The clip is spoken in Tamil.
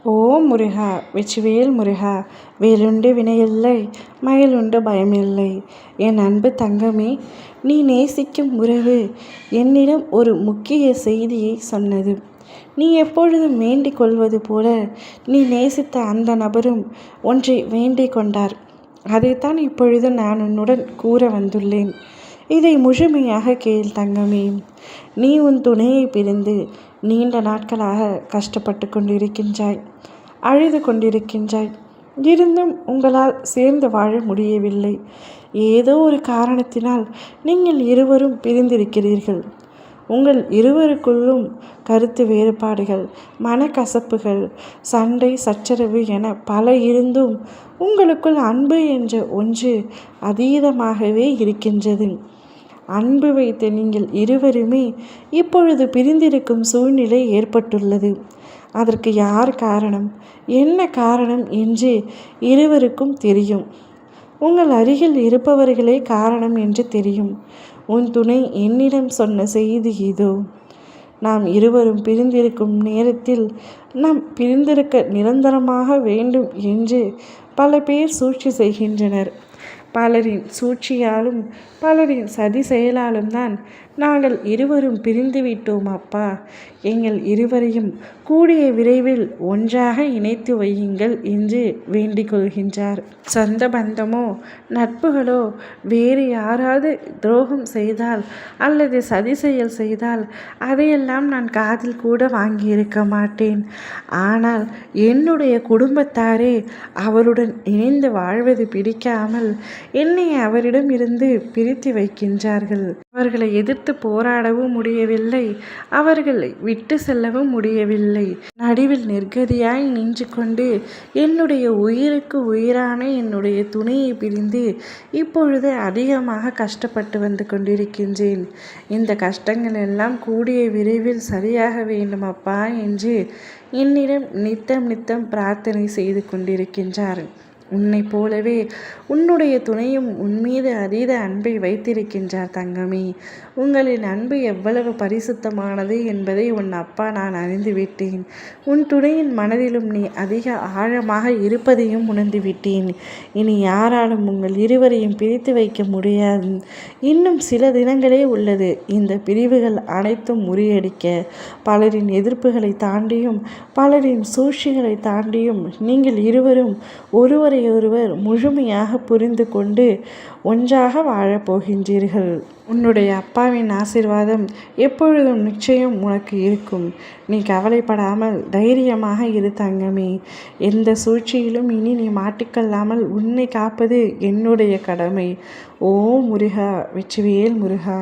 ஓ முருகா! வெற்றிவேல் முருகா! வேலுண்டு வினையில்லை, மயிலுண்டு பயமில்லை. என் அன்பு தங்கமே, நீ நேசிக்கும் உறவு என்னிடம் ஒரு முக்கிய செய்தியை சொன்னது. நீ எப்பொழுதும் வேண்டிக் கொள்வது போல நீ நேசித்த அந்த நபரும் ஒன்றை வேண்டிக் கொண்டார். அதைத்தான் இப்பொழுது நான் உன்னுடன் கூற வந்துள்ளேன். இதை முழுமையாக கேள் தங்கமே. நீ உன் துணையை பிரிந்து நீண்ட நாட்களாக கஷ்டப்பட்டு கொண்டிருக்கின்றாய், அழுது கொண்டிருக்கின்றாய். இருந்தும் உங்களால் சேர்ந்து வாழ முடியவில்லை. ஏதோ ஒரு காரணத்தினால் நீங்கள் இருவரும் பிரிந்திருக்கிறீர்கள். உங்கள் இருவருக்குள்ளும் கருத்து வேறுபாடுகள், மனக்கசப்புகள், சண்டை சச்சரவு என பல இருந்தும் உங்களுக்குள் அன்பு என்ற ஒன்று அதீதமாகவே இருக்கின்றது. அன்பு வைத்த நீங்கள் இருவருமே இப்பொழுது பிரிந்திருக்கும் சூழ்நிலை ஏற்பட்டுள்ளது. அதற்கு யார் காரணம், என்ன காரணம் என்று இருவருக்கும் தெரியும். உங்கள் அருகில் இருப்பவர்களே காரணம் என்று தெரியும். உன் துணை என்னிடம் சொன்ன செய்தி இதோ. நாம் இருவரும் பிரிந்திருக்கும் நேரத்தில் நாம் பிரிந்திருக்க நிரந்தரமாக வேண்டும் என்று பல பேர் சூழ்ச்சி செய்கின்றனர். பலரின் சூழ்ச்சியாலும் பலரின் சதி செயலாலும் தான் நாங்கள் இருவரும் பிரிந்துவிட்டோம் அப்பா. எங்கள் இருவரையும் கூடிய விரைவில் ஒன்றாக இணைத்து வையுங்கள் என்று வேண்டிக் கொள்கின்றார். சொந்த பந்தமோ நட்புகளோ வேறு யாராவது துரோகம் செய்தால் அல்லது சதி செயல் செய்தால் அதையெல்லாம் நான் காதில் கூட வாங்கியிருக்க மாட்டேன். ஆனால் என்னுடைய குடும்பத்தாரே அவருடன் இணைந்து வாழ்வது பிடிக்காமல் என்னை அவரிடம் இருந்து பிரித்து வைக்கின்றார்கள். அவர்களை எதிர்த்து போராடவும் முடியவில்லை, அவர்களை விட்டு செல்லவும் முடியவில்லை. நடுவில் நிர்கதியாய் நின்று கொண்டு என்னுடைய உயிருக்கு உயிரான என்னுடைய துணையை பிரிந்து இப்பொழுது அதிகமாக கஷ்டப்பட்டு வந்து கொண்டிருக்கின்றேன். இந்த கஷ்டங்கள் எல்லாம் கூடிய விரைவில் சரியாக வேண்டும் அப்பா என்று என்னிடம் நித்தம் பிரார்த்தனை செய்து கொண்டிருக்கின்றார். உன்னை போலவே உன்னுடைய துணையும் உன்மீது அதீத அன்பை வைத்திருக்கின்றார் தங்கமே. உங்களின் அன்பு எவ்வளவு பரிசுத்தமானது என்பதை உன் அப்பா நான் அறிந்துவிட்டேன். உன் துணையின் மனதிலும் நீ அதிக ஆழமாக இருப்பதையும் உணர்ந்துவிட்டேன். இனி யாராலும் உங்கள் இருவரையும் பிரித்து வைக்க முடியாது. இன்னும் சில தினங்களே உள்ளது இந்த பிரிவுகள் அனைத்தும் முறியடிக்க. பலரின் எதிர்ப்புகளை தாண்டியும் பலரின் சூழ்ச்சிகளை தாண்டியும் நீங்கள் இருவரும் ஒருவரை முழுமையாக புரிந்து கொண்டு ஒன்றாக வாழப்போகின்றீர்கள். உன்னுடைய அப்பாவின் ஆசீர்வாதம் எப்பொழுதும் நிச்சயம் உனக்கு இருக்கும். நீ கவலைப்படாமல் தைரியமாக இரு தங்கமே. எந்த சூழ்ச்சியிலும் இனி நீ மாட்டிக்கொள்ளாமல் உன்னை காப்பது என்னுடைய கடமை. ஓ முருகா! வெற்றிவேல் முருகா!